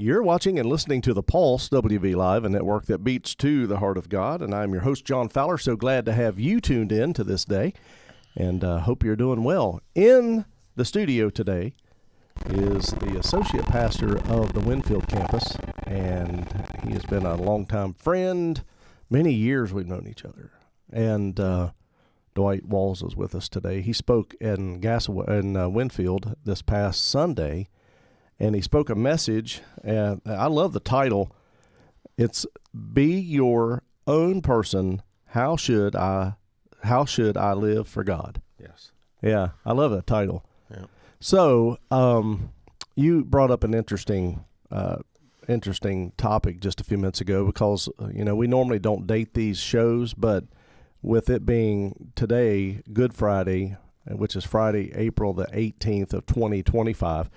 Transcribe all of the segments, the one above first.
You're watching and listening to The Pulse, WV Live, a network that beats to the heart of God. And I'm your host, John Fowler. So glad to have you tuned in to this day, and hope you're doing well. In the studio today is the associate pastor of the Winfield campus, and he has been a longtime friend. Many years we've known each other. And Dwight Walls is with us today. He spoke in Winfield this past Sunday, and he spoke a message, and I love the title. It's "Be Your Own Person. How should I live for God?" Yes. Yeah, I love that title. Yeah. So, you brought up an interesting topic just a few minutes ago because we normally don't date these shows, but with it being today, Good Friday, which is Friday, April the 18th of 2025.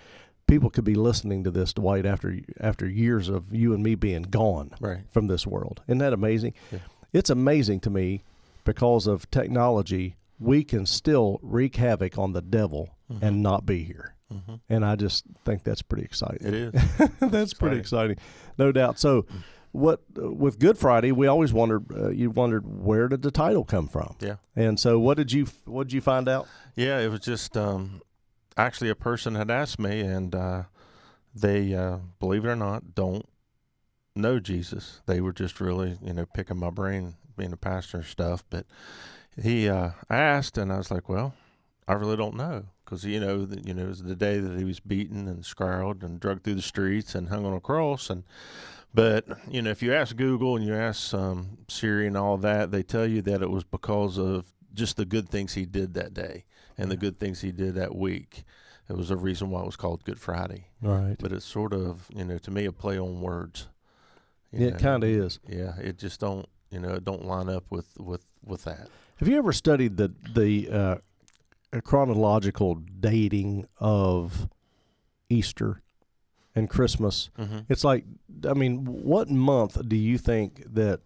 People could be listening to this, Dwight, after years of you and me being gone from this world. Isn't that amazing? Yeah. It's amazing to me because of technology, we can still wreak havoc on the devil and not be here. Mm-hmm. And I just think that's pretty exciting. It is. That's pretty exciting, no doubt. So with Good Friday, we always wondered, you wondered, where did the title come from? Yeah. And so what did you find out? Yeah, it was just actually a person had asked me, and they, believe it or not, don't know Jesus. They were just really, picking my brain, being a pastor and stuff. But he asked, and I was like, well, I really don't know. Because, it was the day that he was beaten and scourged and dragged through the streets and hung on a cross. But, if you ask Google and you ask Siri and all that, they tell you that it was because of just the good things he did that day and the good things he did that week. It was a reason why it was called Good Friday. Right. But it's sort of, to me, a play on words. It kind of is. Yeah, it just don't, it don't line up with that. Have you ever studied the chronological dating of Easter and Christmas? Mm-hmm. It's like, what month do you think that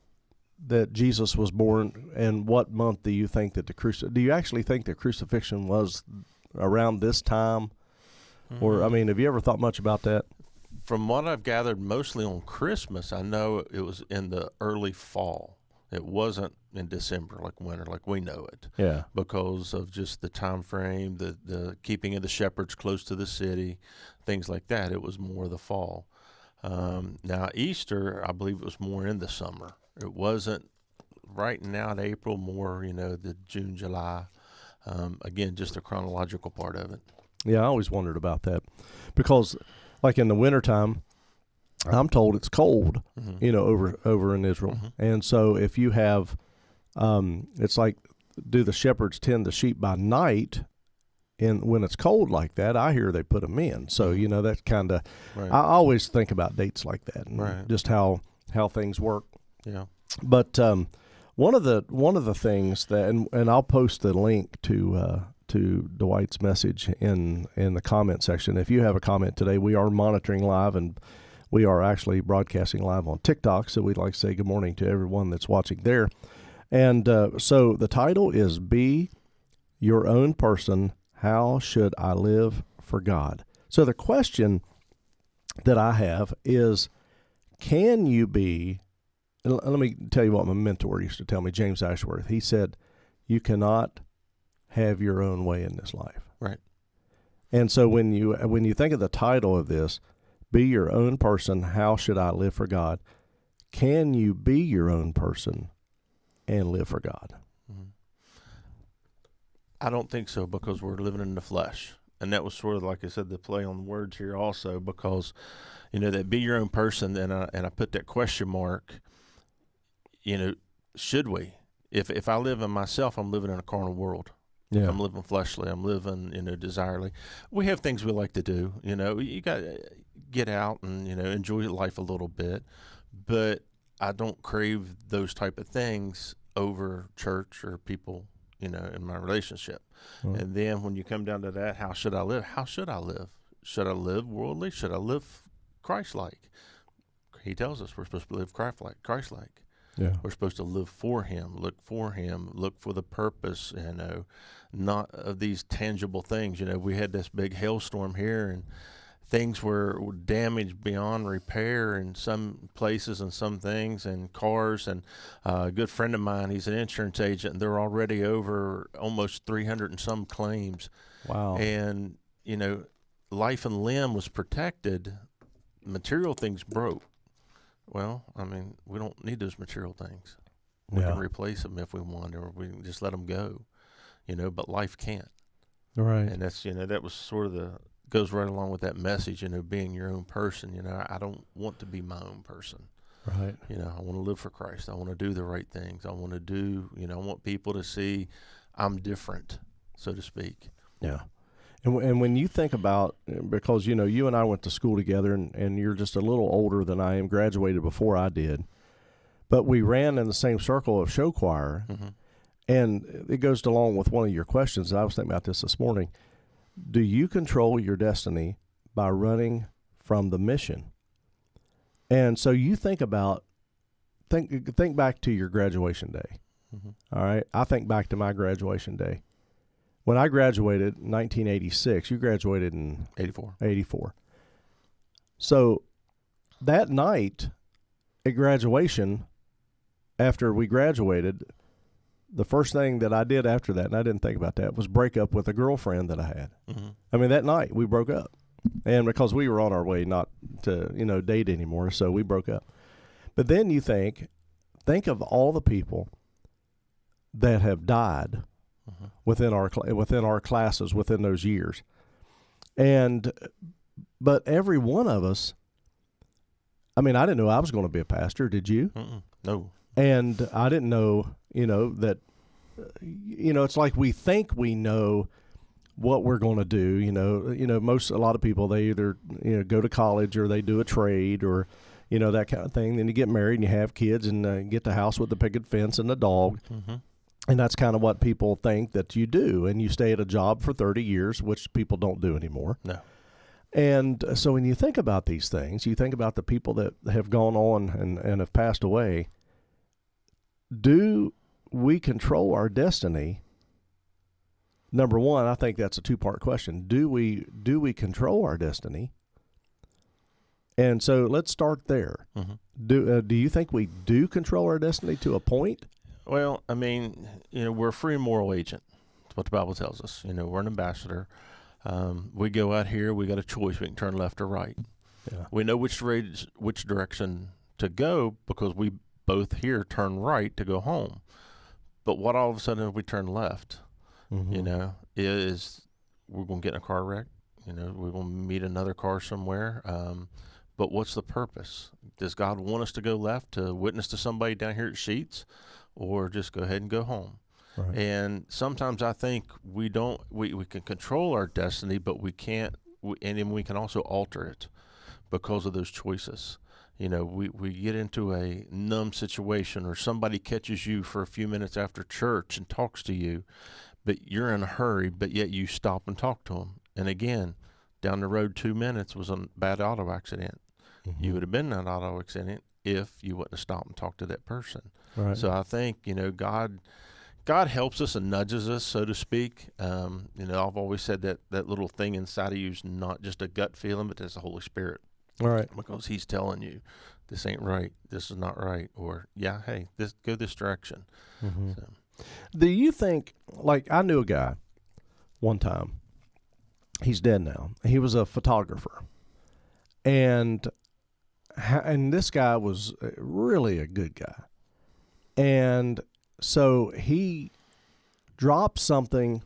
Jesus was born, and what month do you think that do you actually think the crucifixion was around this time? Mm-hmm. Or, have you ever thought much about that? From what I've gathered, mostly on Christmas, I know it was in the early fall. It wasn't in December, like winter, like we know it. Yeah. Because of just the time frame, the keeping of the shepherds close to the city, things like that. It was more the fall. Now, Easter, I believe it was more in the summer. It wasn't right now in April, more, the June, July. Again, just the chronological part of it. Yeah, I always wondered about that. Because, like in the wintertime, I'm told it's cold, over in Israel. Mm-hmm. And so if you have, it's like, do the shepherds tend the sheep by night? And when it's cold like that, I hear they put them in. So, that kind of, I always think about dates like that and just how things work. Yeah. But one of the things that, and I'll post the link to Dwight's message in the comment section. If you have a comment today, we are monitoring live, and we are actually broadcasting live on TikTok, so we'd like to say good morning to everyone that's watching there. And so the title is "Be Your Own Person. How should I live for God?" So the question that I have is, can you be, and let me tell you what my mentor used to tell me, James Ashworth. He said, you cannot have your own way in this life. Right. And so when you think of the title of this, "Be Your Own Person, How Should I Live for God?" Can you be your own person and live for God? Mm-hmm. I don't think so, because we're living in the flesh. And that was sort of, like I said, the play on words here also, because, that be your own person, and I put that question mark, should we? If I live in myself, I'm living in a carnal world. Yeah. I'm living fleshly. I'm living, desirely. We have things we like to do. You got to get out and, enjoy life a little bit. But I don't crave those type of things over church or people, in my relationship. Right. And then when you come down to that, how should I live? How should I live? Should I live worldly? Should I live Christ-like? He tells us we're supposed to live Christ-like. Yeah. We're supposed to live for Him, look for the purpose, not of these tangible things. We had this big hailstorm here, and things were damaged beyond repair in some places and some things and cars. And a good friend of mine, he's an insurance agent, and they're already over almost 300 and some claims. Wow. And, life and limb was protected. Material things broke. Well, I mean, we don't need those material things. We can replace them if we want, or we can just let them go, but life can't. Right. And that's, that was sort of goes right along with that message, being your own person. I don't want to be my own person. Right. I want to live for Christ. I want to do the right things. I want to do, I want people to see I'm different, so to speak. Yeah. And when you think about, because, you and I went to school together, and you're just a little older than I am, graduated before I did, but we ran in the same circle of show choir. Mm-hmm. And it goes along with one of your questions. I was thinking about this morning. Do you control your destiny by running from the mission? And so you think back to your graduation day. Mm-hmm. All right. I think back to my graduation day. When I graduated in 1986, you graduated in 84. So that night at graduation, after we graduated, the first thing that I did after that, and I didn't think about that, was break up with a girlfriend that I had. Mm-hmm. I mean, that night we broke up. And because we were on our way not to, date anymore, so we broke up. But then you think of all the people that have died mm-hmm. within our classes within those years. But every one of us, I mean, I didn't know I was going to be a pastor. Did you? Mm-mm. No. And I didn't know, that, it's like we think we know what we're going to do. A lot of people, they either, go to college or they do a trade or, that kind of thing. Then you get married and you have kids and get the house with the picket fence and the dog. Mm-hmm. And that's kind of what people think that you do. And you stay at a job for 30 years, which people don't do anymore. No. And so when you think about these things, you think about the people that have gone on and have passed away. Do we control our destiny? Number one, I think that's a two-part question. Do we control our destiny? And so let's start there. Mm-hmm. Do you think we do control our destiny to a point? Well, I mean, we're a free moral agent. That's what the Bible tells us. We're an ambassador. We go out here, we got a choice. We can turn left or right. Yeah. We know which direction to go because we both here turn right to go home. But what all of a sudden if we turn left, Mm-hmm. Is we're going to get in a car wreck. We're going to meet another car somewhere. But what's the purpose? Does God want us to go left to witness to somebody down here at Sheets, or just go ahead and go home? Right. And sometimes I think we can control our destiny, but we can't, and we can also alter it because of those choices. We get into a numb situation, or somebody catches you for a few minutes after church and talks to you, but you're in a hurry, but yet you stop and talk to them. And again, down the road 2 minutes was a bad auto accident. Mm-hmm. You would have been in an auto accident if you wouldn't have stopped and talked to that person. Right. So I think, God helps us and nudges us, so to speak. I've always said that little thing inside of you is not just a gut feeling, but it's the Holy Spirit. All right. Because he's telling you, this ain't right, this is not right, or, hey, go this direction. Mm-hmm. So. Do you think, like, I knew a guy one time, he's dead now. He was a photographer. And this guy was really a good guy. And so he dropped something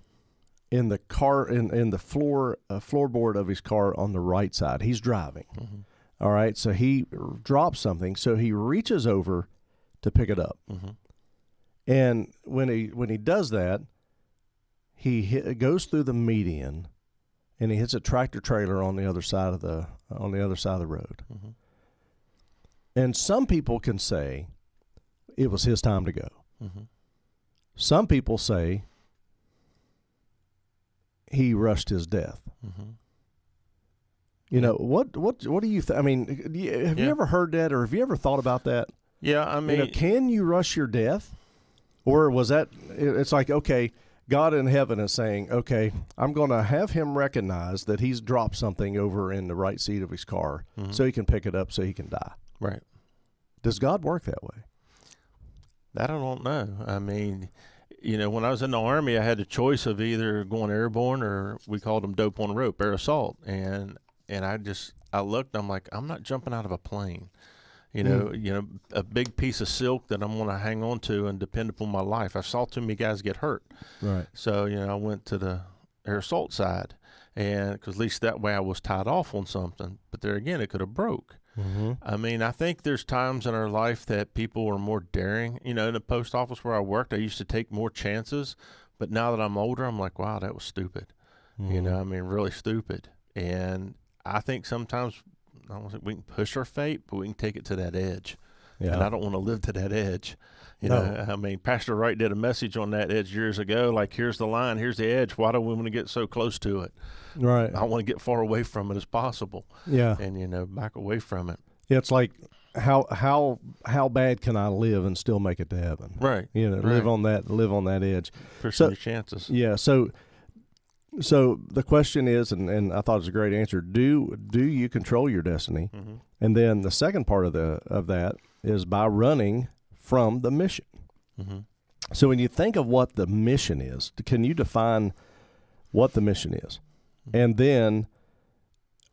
in the car, in the floorboard of his car on the right side. He's driving. Mm-hmm. All right. So he dropped something. So he reaches over to pick it up. Mm-hmm. And when he does that, he goes through the median, and he hits a tractor trailer on the other side of the road. Mm-hmm. And some people can say it was his time to go. Mm-hmm. Some people say he rushed his death. Mm-hmm. What do you think? I mean, have you ever heard that, or have you ever thought about that? Yeah, I mean, can you rush your death? Or was that, it's like, okay, God in heaven is saying, okay, I'm going to have him recognize that he's dropped something over in the right seat of his car so he can pick it up so he can die. Right. Does God work that way? That I don't know. I mean, when I was in the Army, I had the choice of either going airborne or we called them dope on rope, air assault. And I looked, I'm like, I'm not jumping out of a plane. A big piece of silk that I'm going to hang on to and depend upon my life. I saw too many guys get hurt. Right. So, I went to the air assault side, and because at least that way I was tied off on something. But there again, it could have broke. Mm-hmm. I mean, I think there's times in our life that people are more daring. In the post office where I worked, I used to take more chances. But now that I'm older, I'm like, wow, that was stupid. Mm-hmm. Really stupid. And I think sometimes I don't think we can push our fate, but we can take it to that edge. Yeah. And I don't want to live to that edge. No. I mean, Pastor Wright did a message on that edge years ago, like, here's the line, here's the edge. Why do we want to get so close to it? Right. I want to get far away from it as possible. Yeah. And, back away from it. Yeah, it's like how bad can I live and still make it to heaven? Right. Live on that edge. Pushing your chances. Yeah. So the question is, and I thought it was a great answer. Do you control your destiny? Mm-hmm. And then the second part of that is by running from the mission. Mm-hmm. So when you think of what the mission is, can you define what the mission is? Mm-hmm. And then,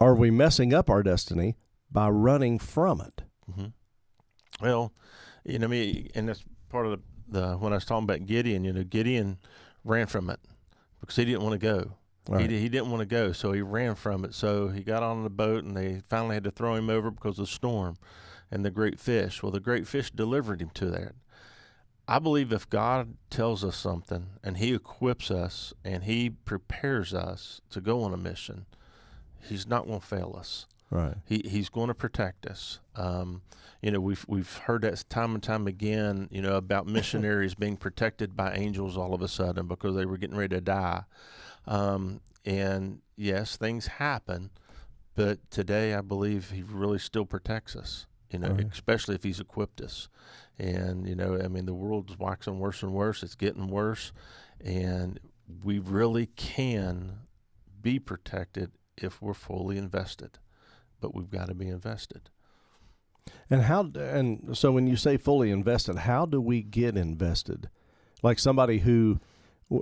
are we messing up our destiny by running from it? Mm-hmm. Well, and that's part of the when I was talking about Gideon. Gideon ran from it because he didn't want to go. Right. He didn't want to go, so he ran from it. So he got on the boat, and they finally had to throw him over because of the storm and the great fish. Well, the great fish delivered him to that. I believe if God tells us something and he equips us and he prepares us to go on a mission, he's not going to fail us. Right. He's going to protect us. We've heard that time and time again, about missionaries being protected by angels all of a sudden because they were getting ready to die. And yes, things happen, but today I believe he really still protects us, right. Especially if he's equipped us. And, the world's waxing worse and worse. It's getting worse. And we really can be protected if we're fully invested. But we've got to be invested. And so when you say fully invested, how do we get invested? Like somebody who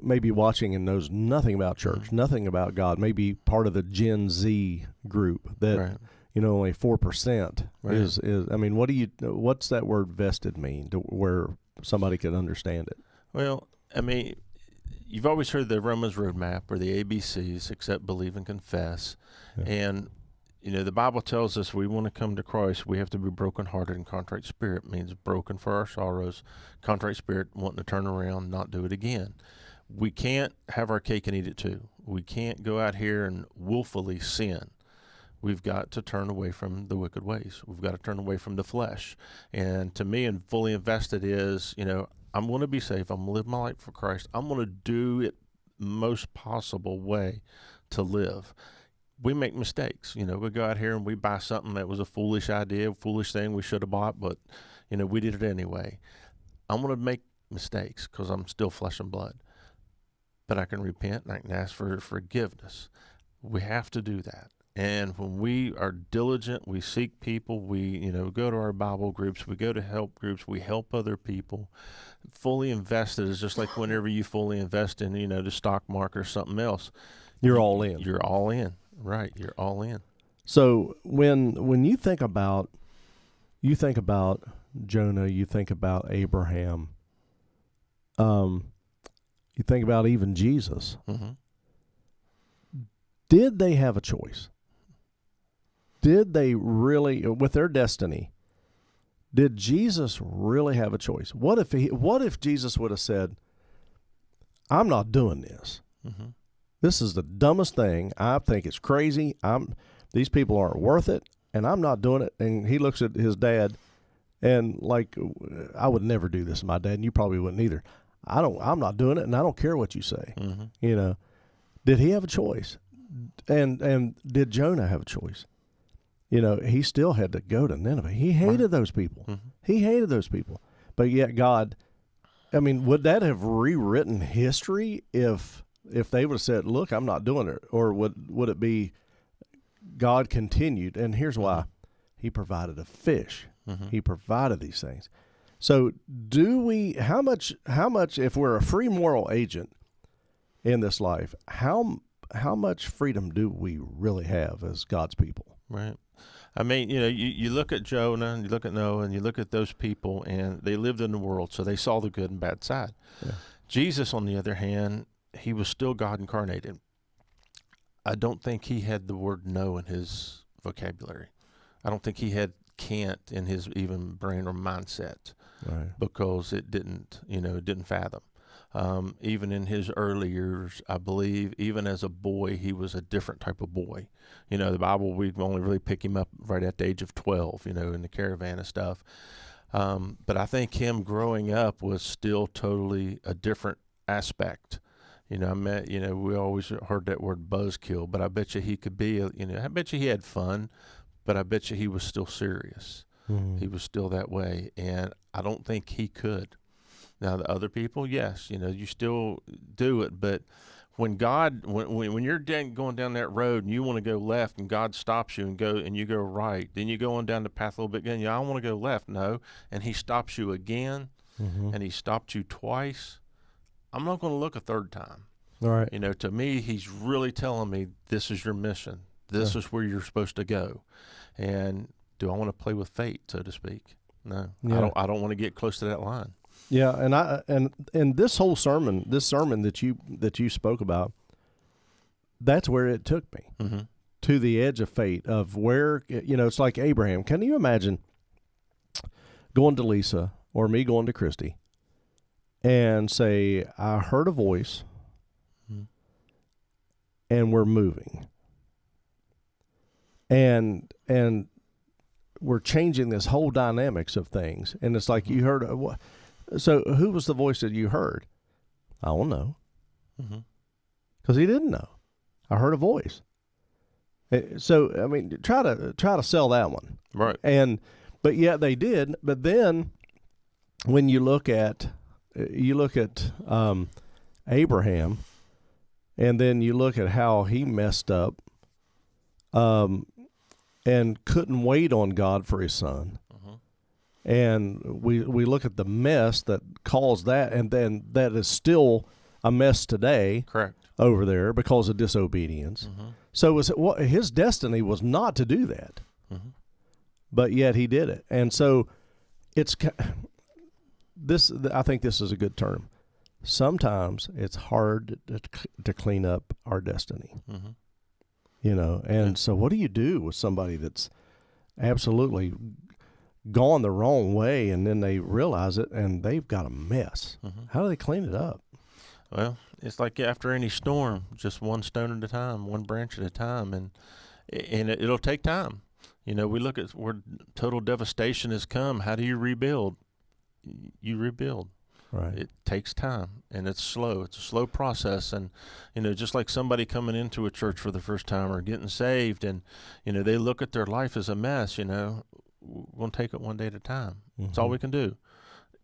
may be watching and knows nothing about church, mm-hmm. nothing about God, maybe part of the Gen Z group that, right. Only 4% right. is. I mean, what's that word vested mean to where somebody could understand it? Well, you've always heard the Romans roadmap or the ABCs, accept, believe, and confess. Yeah. And the Bible tells us we want to come to Christ, we have to be brokenhearted and contrite spirit. Means broken for our sorrows, contrite spirit, wanting to turn around, not do it again. We can't have our cake and eat it too. We can't go out here and willfully sin. We've got to turn away from the wicked ways. We've got to turn away from the flesh. And to me, and fully invested is, I'm going to be safe. I'm going to live my life for Christ. I'm going to do it most possible way to live. We make mistakes. We go out here and we buy something that was a foolish idea, a foolish thing we should have bought, but, we did it anyway. I'm going to make mistakes because I'm still flesh and blood. But I can repent and I can ask for forgiveness. We have to do that. And when we are diligent, we seek people, we, go to our Bible groups, we go to help groups, we help other people. Fully invested is just like whenever you fully invest in, the stock market or something else. You're all in. You're all in. Right. You're all in. So when you think about Jonah, you think about Abraham, you think about even Jesus. Mm-hmm. Did they have a choice? Did they really, with their destiny, did Jesus really have a choice? What if Jesus would have said, I'm not doing this. Mm-hmm. This is the dumbest thing. I think it's crazy. These people aren't worth it, and I'm not doing it. And he looks at his dad and like, I would never do this to my dad, and you probably wouldn't either. I'm not doing it, and I don't care what you say. Mm-hmm. Did he have a choice? And did Jonah have a choice? He still had to go to Nineveh. He hated those people. Mm-hmm. He hated those people. But yet God I mean, would that have rewritten history if they would have said, "Look, I'm not doing it," or would it be God continued? And here's why: He provided a fish. He provided these things. So, do we? How much? If we're a free moral agent in this life, how much freedom do we really have as God's people? Right. I mean, you look at Jonah and you look at Noah and you look at those people, and they lived in the world, so they saw the good and bad side. Yeah. Jesus, on the other hand, he was still God incarnated. I don't think he had the word no in his vocabulary. I don't think he had can't in his even brain or mindset, right, because it didn't fathom. Even in his early years, I believe, even as a boy, he was a different type of boy. The Bible, we only really pick him up right at the age of 12, in the caravan and stuff. But I think him growing up was still totally a different aspect. We always heard that word buzzkill, but I bet you he could be, I bet you he had fun, but I bet you he was still serious. He was still that way, and I don't think he could. Now, the other people, yes, you still do it, but when God, when you're going down that road and you want to go left and God stops you and you go right, then you go on down the path a little bit again, I want to go left, no, and he stops you again, and he stopped you twice, I'm not going to look a third time. All right. To me, he's really telling me this is your mission. This is where you're supposed to go. And do I want to play with fate, so to speak? No, yeah. I don't want to get close to that line. Yeah, and this whole sermon, that you spoke about, that's where it took me, to the edge of fate, of where, it's like Abraham. Can you imagine going to Lisa or me going to Christy and say, I heard a voice and we're moving. And we're changing this whole dynamics of things. And it's like you heard what. So who was the voice that you heard? I don't know. Because he didn't know. I heard a voice. So, I mean, try to sell that one. Right. But yet they did. But then when you look at Abraham, and then you look at how he messed up, and couldn't wait on God for his son. And we look at the mess that caused that, and then that is still a mess today. Correct. Over there because of disobedience. So his destiny was not to do that, but yet he did it. And so I think this is a good term. Sometimes it's hard to clean up our destiny. So what do you do with somebody that's absolutely gone the wrong way, and then they realize it and they've got a mess? How do they clean it up? Well, it's like after any storm, just one stone at a time, one branch at a time, and it'll take time. We look at where total devastation has come. How do you rebuild? You rebuild. Right. It takes time, and it's slow. It's a slow process, and just like somebody coming into a church for the first time or getting saved, and they look at their life as a mess. We're going to take it one day at a time. That's all we can do.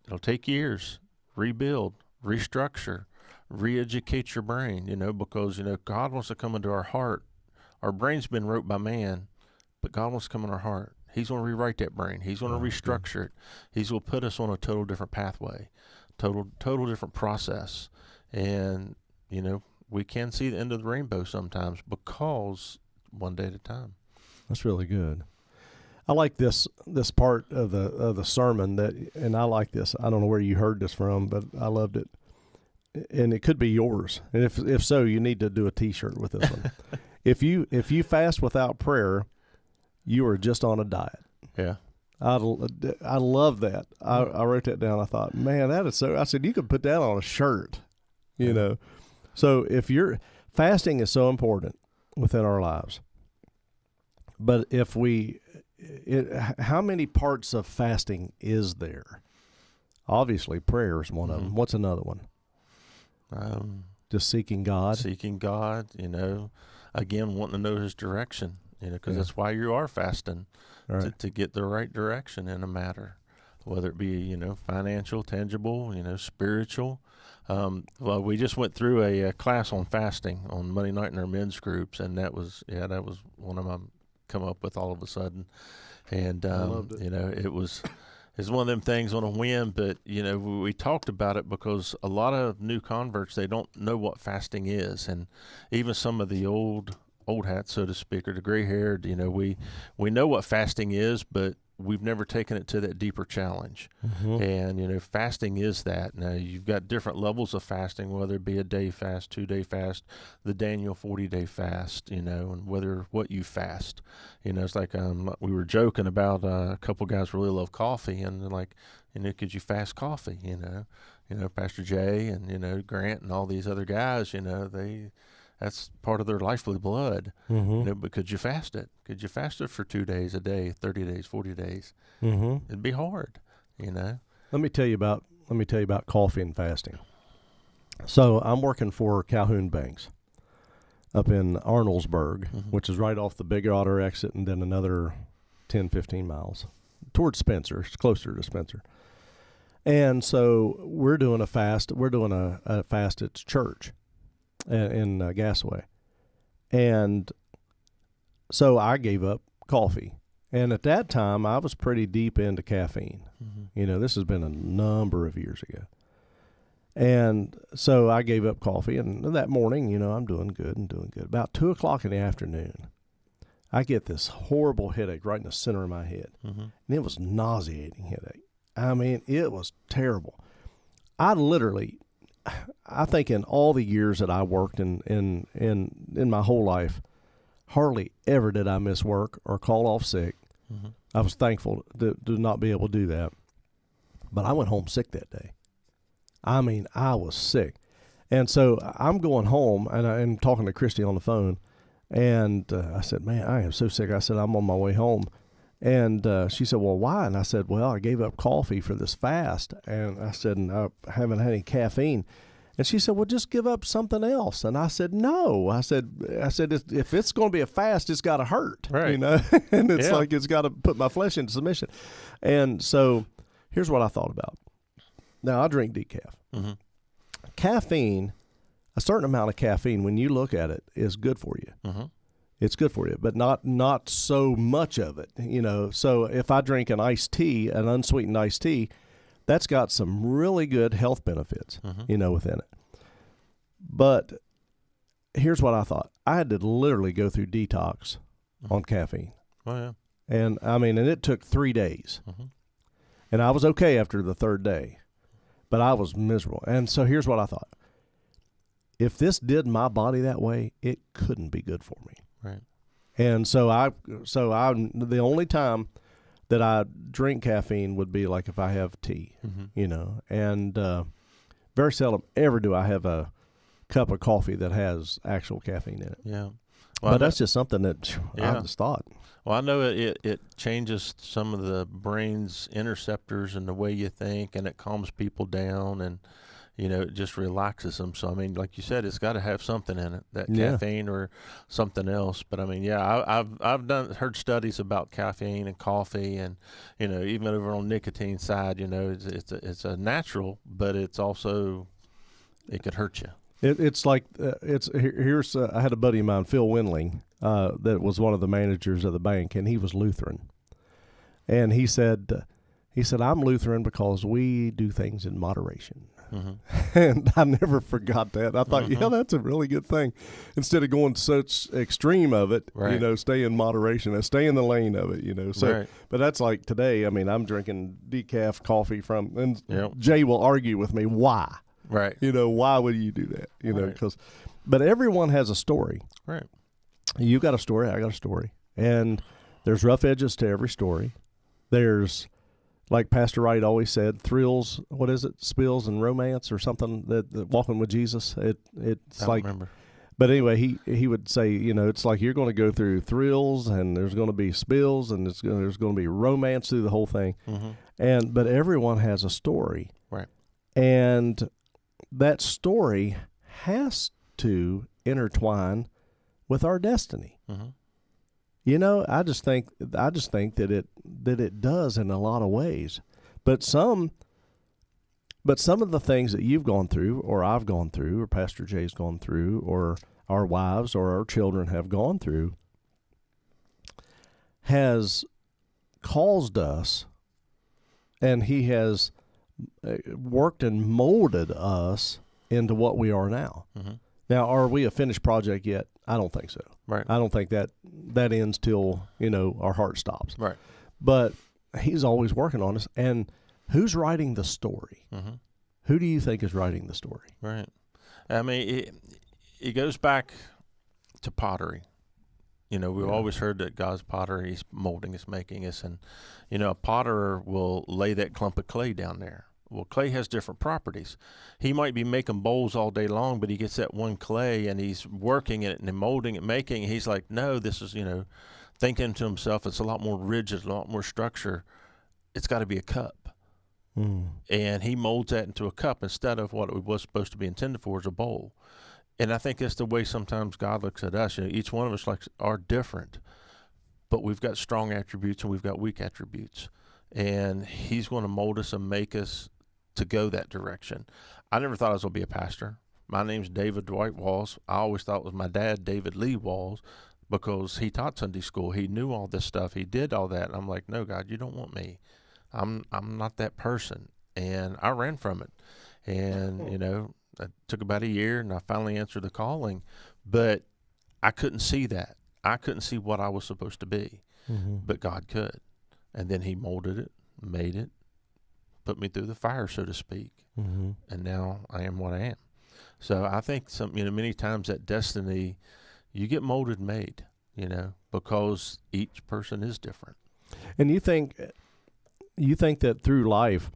It'll take years. Rebuild, restructure, re-educate your brain, because, God wants to come into our heart. Our brain's been wrote by man, but God wants to come in our heart. He's going to rewrite that brain. He's going to restructure it. He's going to put us on a total different pathway, total different process. And, we can see the end of the rainbow sometimes because one day at a time. That's really good. I like this part of the sermon and I like this. I don't know where you heard this from, but I loved it, and it could be yours. And if so, you need to do a T-shirt with this one. If you fast without prayer, you are just on a diet. Yeah, I love that. I wrote that down. I thought, man, that is so. I said you could put that on a shirt. So if fasting is so important within our lives, but how many parts of fasting is there? Obviously, prayer is one of them. What's another one? Just seeking God. Seeking God, again, wanting to know His direction, because that's why you are fasting, right, to get the right direction in a matter. whether it be, financial, tangible, spiritual. Well, we just went through a class on fasting on Monday night in our men's groups, and that was one of my come up with all of a sudden. And, I loved it. It's one of them things on a whim, but, we talked about it because a lot of new converts, they don't know what fasting is. And even some of the old hats, so to speak, or the gray haired, we know what fasting is, but we've never taken it to that deeper challenge. Mm-hmm. And, fasting is that. Now, you've got different levels of fasting, whether it be a day fast, 2-day fast, the Daniel 40-day fast, and what you fast. It's like we were joking about a couple guys really love coffee, and they're like, could you fast coffee? Pastor Jay and, Grant and all these other guys, that's part of their lifeblood. Mm-hmm. But could you fast it? Could you fast it for 2 days, a day, 30 days, 40 days? Mm-hmm. It'd be hard, Let me tell you about coffee and fasting. So I'm working for Calhoun Banks up in Arnoldesburg, mm-hmm. which is right off the Big Otter exit, and then another 10, 15 miles towards Spencer. It's closer to Spencer. And so we're doing a fast. We're doing a fast at church in Gasaway. And so I gave up coffee. And at that time, I was pretty deep into caffeine. Mm-hmm. This has been a number of years ago. And so I gave up coffee. And that morning, I'm doing good. About 2 o'clock in the afternoon, I get this horrible headache right in the center of my head. Mm-hmm. And it was nauseating headache. I mean, it was terrible. I think in all the years that I worked in my whole life, hardly ever did I miss work or call off sick. Mm-hmm. I was thankful to not be able to do that. But I went home sick that day. I mean, I was sick. And so I'm going home, and I'm talking to Christy on the phone, and I said, man, I am so sick. I said, I'm on my way home. And she said, well, why? And I said, well, I gave up coffee for this fast. And I said, and I haven't had any caffeine. And she said, well, just give up something else. And I said, no. I said, if it's going to be a fast, it's got to hurt. Right. And it's like it's got to put my flesh into submission. And so here's what I thought about. Now, I drink decaf. Mm-hmm. Caffeine, a certain amount of caffeine, when you look at it, is good for you. Mm-hmm. It's good for you, but not so much of it, So if I drink an iced tea, an unsweetened iced tea, that's got some really good health benefits, mm-hmm. Within it. But here's what I thought. I had to literally go through detox mm-hmm. on caffeine. Oh, yeah. And it took 3 days. Mm-hmm. And I was okay after the third day, but I was miserable. And so here's what I thought. If this did my body that way, it couldn't be good for me. Right. And so I the only time that I drink caffeine would be like if I have tea, mm-hmm. And very seldom ever do I have a cup of coffee that has actual caffeine in it. Yeah. Well, but that's just something that I just thought. Well, I know it changes some of the brain's interceptors and the way you think, and it calms people down, and it just relaxes them. So, I mean, like you said, it's got to have something in it, that caffeine or something else. But I mean, I've heard studies about caffeine and coffee, and even over on nicotine side, it's a natural, but it's also it could hurt you. It's like here's I had a buddy of mine, Phil Windling, that was one of the managers of the bank, and he was Lutheran, and he said I'm Lutheran because we do things in moderation. Mm-hmm. And I never forgot that. I thought, mm-hmm. That's a really good thing. Instead of going such extreme of it, right. Stay in moderation, stay in the lane of it, So, right. But that's like today. I mean, I'm drinking decaf coffee and yep. Jay will argue with me why. Right. Why would you do that? Because, but everyone has a story. Right. You got a story. I got a story, and there's rough edges to every story. There's, like Pastor Wright always said, thrills, what is it, spills and romance or something, that walking with Jesus. It's I like, remember. But anyway, he would say, it's like you're going to go through thrills, and there's going to be spills, and there's going to be romance through the whole thing. Mm-hmm. But everyone has a story. Right. And that story has to intertwine with our destiny. Mm-hmm. I just think that it does in a lot of ways. But some of the things that you've gone through, or I've gone through, or Pastor Jay's gone through, or our wives or our children have gone through, has caused us, and he has worked and molded us into what we are now. Mm-hmm. Now, are we a finished project yet? I don't think so. Right. I don't think that ends till, our heart stops. Right. But he's always working on us. And who's writing the story? Mm-hmm. Who do you think is writing the story? Right. I mean, it goes back to pottery. We've always heard that God's pottery, he's molding us, making us. And, a potterer will lay that clump of clay down there. Well, clay has different properties. He might be making bowls all day long, but he gets that one clay and he's working it and molding it, making it. He's like, no, this is, thinking to himself, it's a lot more rigid, a lot more structure. It's got to be a cup. Mm. And he molds that into a cup instead of what it was supposed to be intended for as a bowl. And I think that's the way sometimes God looks at us. Each one of us are different, but we've got strong attributes and we've got weak attributes. And he's going to mold us and make us to go that direction. I never thought I was going to be a pastor. My name's David Dwight Walls. I always thought it was my dad, David Lee Walls, because he taught Sunday school. He knew all this stuff. He did all that. And I'm like, no, God, you don't want me. I'm not that person. And I ran from it. And, it took about a year, and I finally answered the calling. But I couldn't see that. I couldn't see what I was supposed to be. Mm-hmm. But God could. And then he molded it, made it, put me through the fire, so to speak. Mm-hmm. And now I am what I am. So I think many times that destiny, you get molded and made, because each person is different. And you think that through life,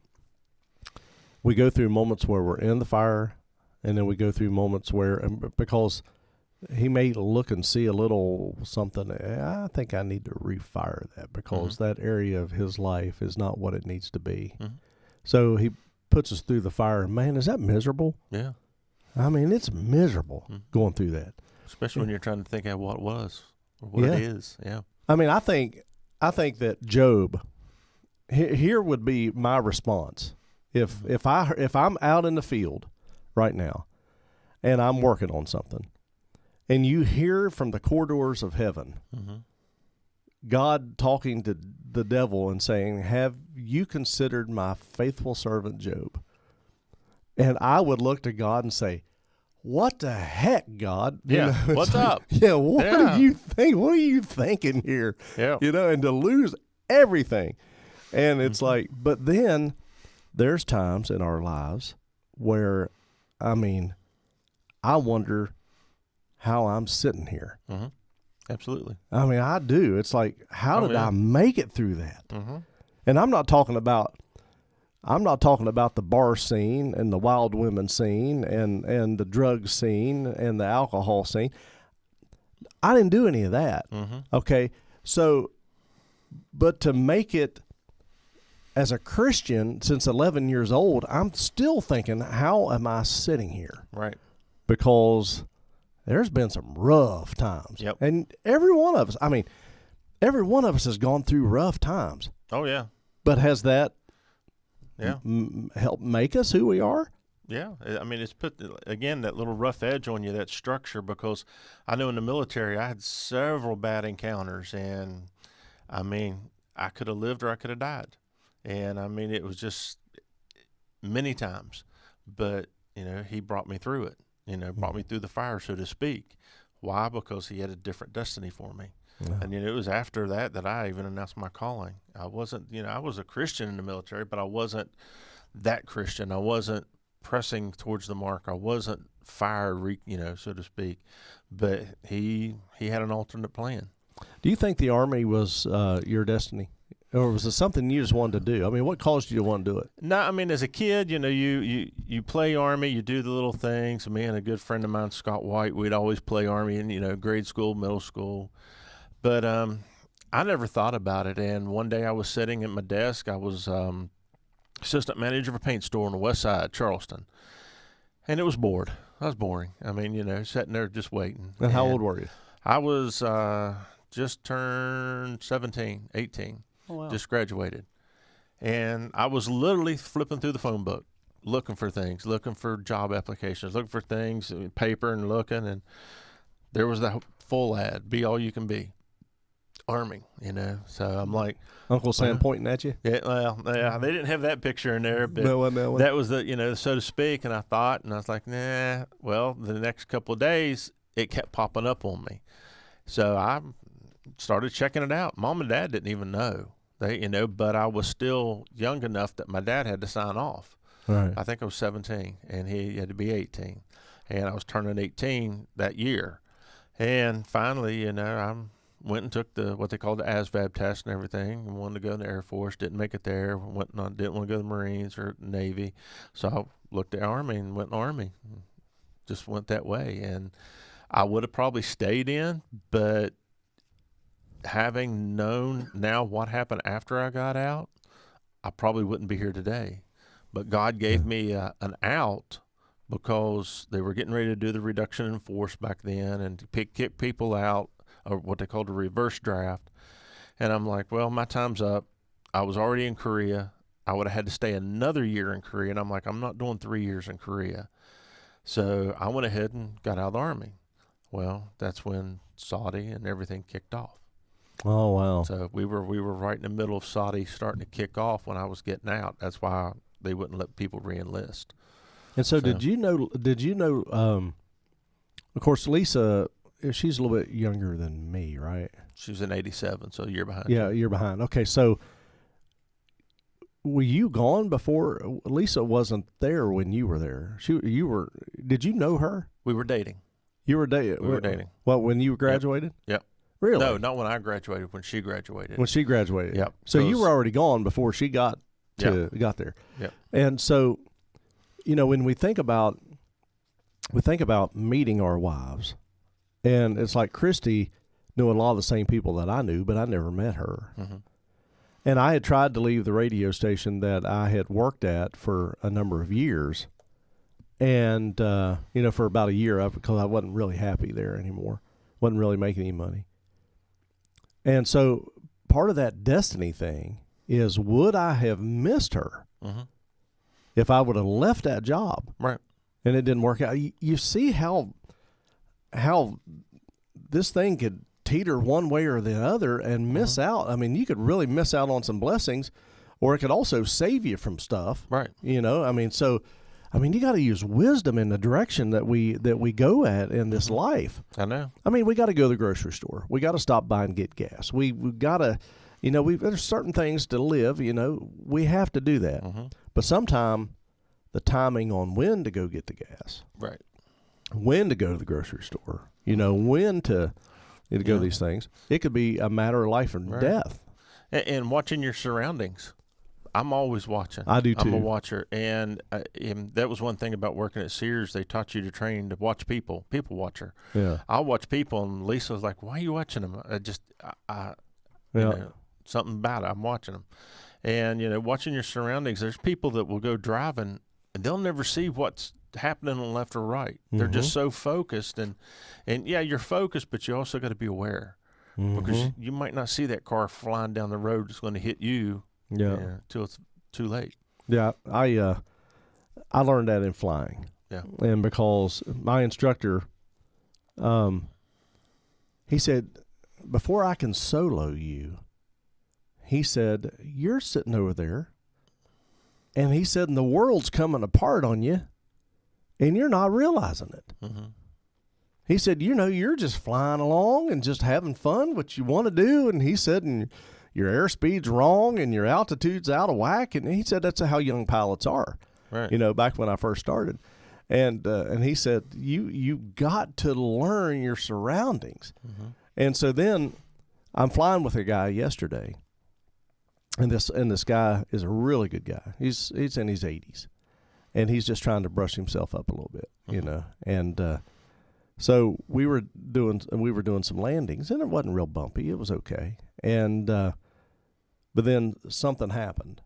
we go through moments where we're in the fire, and then we go through moments where, because he may look and see a little something, I think I need to refire that, because Mm-hmm. that area of his life is not what it needs to be. Mm-hmm. So he puts us through the fire. Man, is that miserable? Yeah. I mean, it's miserable going through that. Especially when you're trying to think of what it was or what it is. Yeah. I mean, I think that Job, here would be my response. If I'm out in the field right now and I'm working on something, and you hear from the corridors of heaven, Mm-hmm. God talking to the devil and saying, have you considered my faithful servant Job? And I would look to God and say, what the heck, God? Yeah. What's up? Yeah. What Yeah. do you think? What are you thinking here? Yeah. And to lose everything. And it's like, but then there's times in our lives where, I wonder how I'm sitting here. Mm-hmm. Absolutely. I do. It's like, how did I make it through that? Mm-hmm. And I'm not talking about the bar scene and the wild women scene and the drug scene and the alcohol scene. I didn't do any of that. Mm-hmm. Okay. So, but to make it as a Christian since 11 years old, I'm still thinking, how am I sitting here? Right. Because there's been some rough times. Yep. And every one of us has gone through rough times. Oh, yeah. But has that Yeah. helped make us who we are? Yeah. It's put, again, that little rough edge on you, that structure, because I know in the military I had several bad encounters, and I could have lived or I could have died. And it was just many times, but he brought me through it, brought me through the fire, so to speak. Why? Because he had a different destiny for me. Yeah. And it was after that I even announced my calling. I wasn't, I was a Christian in the military, but I wasn't that Christian. I wasn't pressing towards the mark. I wasn't fire, so to speak. But he had an alternate plan. Do you think the Army was your destiny? Or was it something you just wanted to do? What caused you to want to do it? No, as a kid, you play Army, you do the little things. Me and a good friend of mine, Scott White, we'd always play Army in, grade school, middle school. But I never thought about it. And one day I was sitting at my desk. I was assistant manager of a paint store on the west side, Charleston. And it was bored. I was boring. Sitting there just waiting. And how old were you? I was just turned 17, 18. Oh, wow. Just graduated. And I was literally flipping through the phone book, looking for things, looking for job applications, looking for things, paper and looking. And there was that full ad, be all you can be. Army, So I'm like, Uncle Sam pointing at you. Yeah, well, yeah, they didn't have that picture in there, but No. that was the, so to speak. And I thought, and I was like, nah. Well, the next couple of days, it kept popping up on me, so I started checking it out. Mom and Dad didn't even know but I was still young enough that my dad had to sign off. Right. I think I was 17, and he had to be 18, and I was turning 18 that year, and finally, went and took what they call the ASVAB test and everything, and wanted to go in the Air Force. Didn't make it there. Didn't want to go to the Marines or Navy. So I looked at Army and went in Army. Just went that way. And I would have probably stayed in, but having known now what happened after I got out, I probably wouldn't be here today. But God gave me an out, because they were getting ready to do the reduction in force back then and to kick people out, or what they called a reverse draft. And I'm like, well, my time's up. I was already in Korea. I would have had to stay another year in Korea. And I'm like, I'm not doing 3 years in Korea. So I went ahead and got out of the Army. Well, that's when Saudi and everything kicked off. Oh, wow. So we were right in the middle of Saudi starting to kick off when I was getting out. That's why they wouldn't let people re-enlist. And so did you know, of course, Lisa, she's a little bit younger than me, right? She was in 87, so a year behind. Yeah, a year behind. Okay, so were you gone before? Lisa wasn't there when you were there. You were. Did you know her? We were dating. You were dating. We were dating. Well, when you graduated? Yep. Really? No, not when I graduated. When she graduated. When she graduated. Yep. So you were already gone before she got there. Yep. And so, when we think about meeting our wives, and it's like Christy knew a lot of the same people that I knew, but I never met her. Mm-hmm. And I had tried to leave the radio station that I had worked at for a number of years. And, for about a year, because I wasn't really happy there anymore. Wasn't really making any money. And so part of that destiny thing is, would I have missed her if I would have left that job? Right. And it didn't work out. You see how this thing could teeter one way or the other and miss out. I mean, you could really miss out on some blessings, or it could also save you from stuff. Right. You got to use wisdom in the direction that we go at in this life. I know. I mean, we got to go to the grocery store. We got to stop by and get gas. We got to, there's certain things to live. We have to do that. But sometime the timing on when to go get the gas, right, when to go to the grocery store, when to go to these things, it could be a matter of life and death. And watching your surroundings. I'm always watching. I do too. I'm a watcher, and that was one thing about working at Sears. They taught you to train to watch people watcher. Yeah, I'll watch people, and Lisa was like, "Why are you watching them?" Something about it. I'm watching them, and watching your surroundings. There's people that will go driving, and they'll never see what's happening on left or right. They're just so focused, and you're focused, but you also got to be aware because you might not see that car flying down the road that's going to hit you. Yeah, till it's too late. Yeah, I learned that in flying. Yeah, and because my instructor, he said, before I can solo you, he said, you're sitting over there, and he said, and the world's coming apart on you, and you're not realizing it. He said, you're just flying along and just having fun, what you want to do, and he said, and your airspeed's wrong and your altitude's out of whack. And he said that's how young pilots are, right. Back when I first started. And he said, you got to learn your surroundings. And so then I'm flying with a guy yesterday, and this guy is a really good guy. He's in his 80s, and he's just trying to brush himself up a little bit, And so we were doing some landings, and it wasn't real bumpy. It was okay. And but then something happened,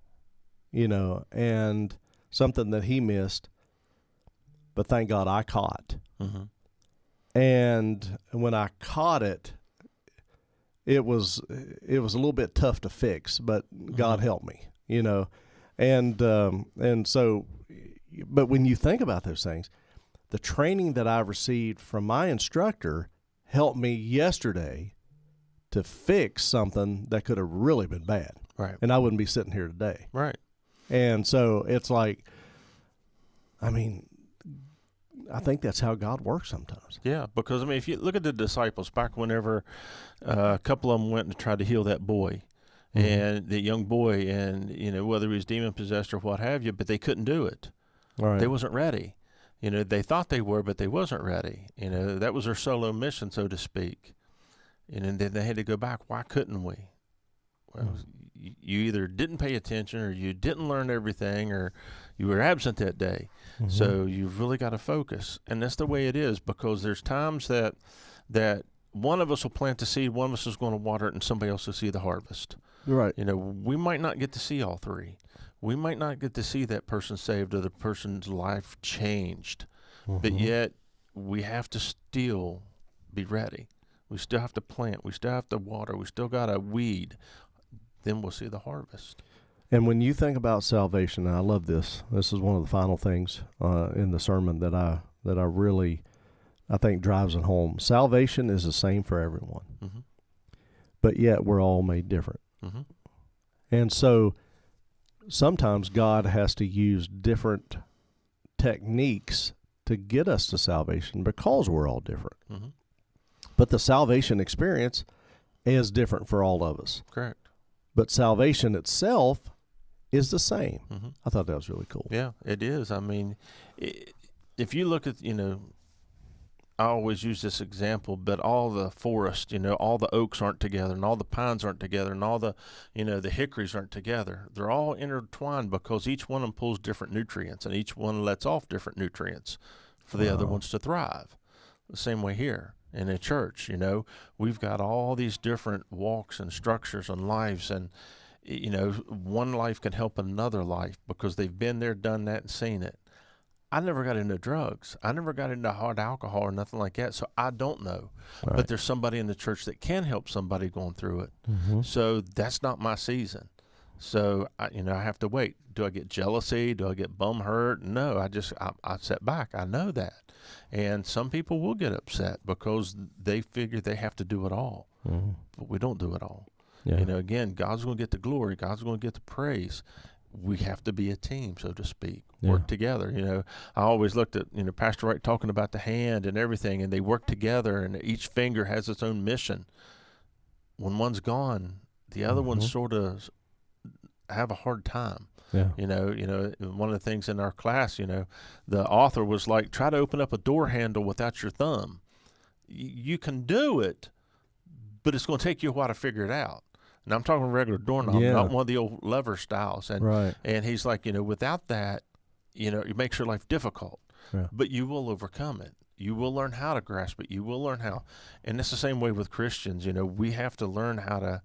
and something that he missed, but thank God I caught. And when I caught it was a little bit tough to fix, but God helped me. and so, but when you think about those things, the training that I received from my instructor helped me yesterday to fix something that could have really been bad. Right. And I wouldn't be sitting here today. Right. And so it's like, I think that's how God works sometimes. Yeah, because, if you look at the disciples back whenever a couple of them went and tried to heal that boy, Mm-hmm. and the young boy, and, whether he was demon-possessed or what have you, but they couldn't do it. Right. They wasn't ready. They thought they were, but they wasn't ready. That was their solo mission, so to speak. And then they had to go back. Why couldn't we? Well, you either didn't pay attention, or you didn't learn everything, or you were absent that day. Mm-hmm. So you've really got to focus. And that's the way it is, because there's times that one of us will plant the seed, one of us is going to water it, and somebody else will see the harvest. Right. We might not get to see all three. We might not get to see that person saved or the person's life changed. Mm-hmm. But yet we have to still be ready. We still have to plant. We still have to water. We still got to weed. Then we'll see the harvest. And when you think about salvation, and I love this. This is one of the final things in the sermon that I really, I think, drives it home. Salvation is the same for everyone, Mm-hmm. but yet we're all made different. Mm-hmm. And so sometimes God has to use different techniques to get us to salvation because we're all different. Mm-hmm. But the salvation experience is different for all of us. Correct. But salvation itself is the same. Mm-hmm. I thought that was really cool. Yeah, it is. If you look at, I always use this example, but all the forest, all the oaks aren't together, and all the pines aren't together, and all the, the hickories aren't together. They're all intertwined because each one of them pulls different nutrients, and each one lets off different nutrients for the other ones to thrive. The same way here in a church, we've got all these different walks and structures and lives, and, one life can help another life because they've been there, done that, and seen it. I never got into drugs. I never got into hard alcohol or nothing like that, so I don't know. Right. But there's somebody in the church that can help somebody going through it. Mm-hmm. So that's not my season. So, I have to wait. Do I get jealousy? Do I get bum hurt? No, I sit back. I know that. And some people will get upset because they figure they have to do it all. Mm-hmm. But we don't do it all. Yeah. Again, God's going to get the glory. God's going to get the praise. We have to be a team, so to speak, Yeah. work together. I always looked at, Pastor Wright talking about the hand and everything, and they work together, and each finger has its own mission. When one's gone, the other ones sort of have a hard time. Yeah. One of the things in our class, the author was like, try to open up a door handle without your thumb. You can do it, but it's going to take you a while to figure it out. And I'm talking regular doorknob, not one of the old lever styles. And Right. and he's like, without that, it makes your life difficult. Yeah. But you will overcome it. You will learn how to grasp it. You will learn how. And it's the same way with Christians. We have to learn how to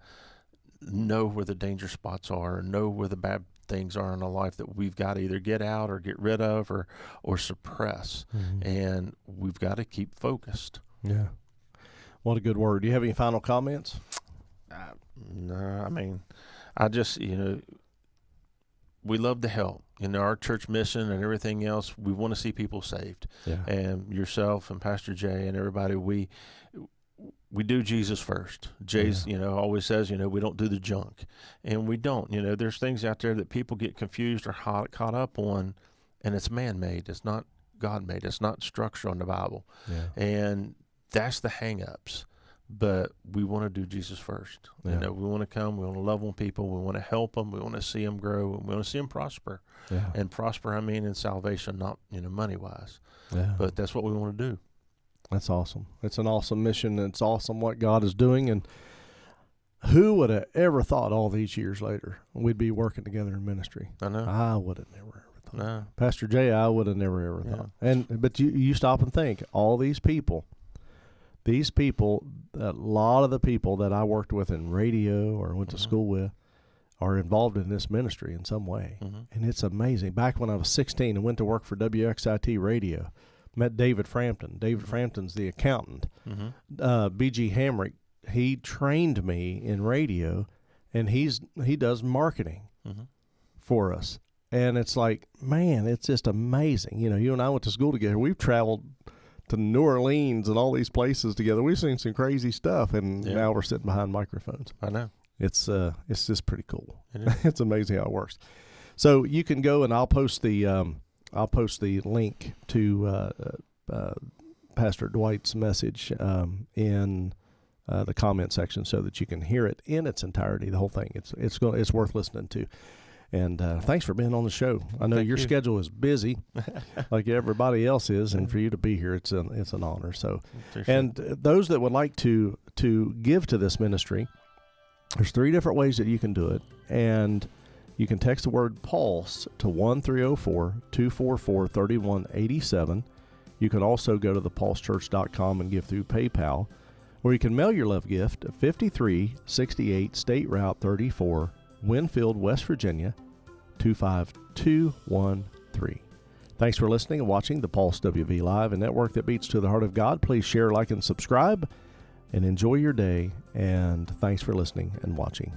know where the danger spots are, and know where the bad things are in our life that we've got to either get out or get rid of or suppress. Mm-hmm. And we've got to keep focused. Yeah. What a good word. Do you have any final comments? No, I just, we love to help. Our church mission and everything else, we want to see people saved. Yeah. And yourself and Pastor Jay and everybody, we do Jesus first. Jay's, always says, we don't do the junk. And we don't. There's things out there that people get confused or caught up on, and it's man-made. It's not God-made. It's not structural in the Bible. Yeah. And that's the hang-ups. But we want to do Jesus first. Yeah. We want to come. We want to love on people. We want to help them. We want to see them grow. And we want to see them prosper. Yeah. And prosper, in salvation, not money-wise. Yeah. But that's what we want to do. That's awesome. It's an awesome mission. It's awesome what God is doing. And who would have ever thought all these years later we'd be working together in ministry? I know. I would have never ever thought. No. Pastor Jay, I would have never ever Yeah. thought. But you stop and think, all these people, a lot of the people that I worked with in radio or went to school with are involved in this ministry in some way. Mm-hmm. And it's amazing. Back when I was 16 and went to work for WXIT radio, met David Frampton. David Frampton's the accountant. Mm-hmm. B.G. Hamrick, he trained me in radio, and he does marketing. Mm-hmm. for us. And it's like, man, it's just amazing. You know, you and I went to school together. We've traveled to New Orleans and all these places together. We've seen some crazy stuff, and now we're sitting behind microphones. I know. It's just pretty cool. It is. It's amazing how it works. So you can go, and I'll post the link to Pastor Dwight's message in the comment section so that you can hear it in its entirety, the whole thing. It's worth listening to. And thanks for being on the show. I know your schedule is busy, like everybody else is, and for you to be here, it's an honor. So, and those that would like to give to this ministry, there's 3 different ways that you can do it, and you can text the word PULSE to 1-304-244-3187. You can also go to thepulsechurch.com and give through PayPal, or you can mail your love gift at 5368 State Route 34, Winfield, West Virginia, 25213. Thanks for listening and watching the Pulse WV Live, a network that beats to the heart of God. Please share, like, and subscribe, and enjoy your day. And thanks for listening and watching.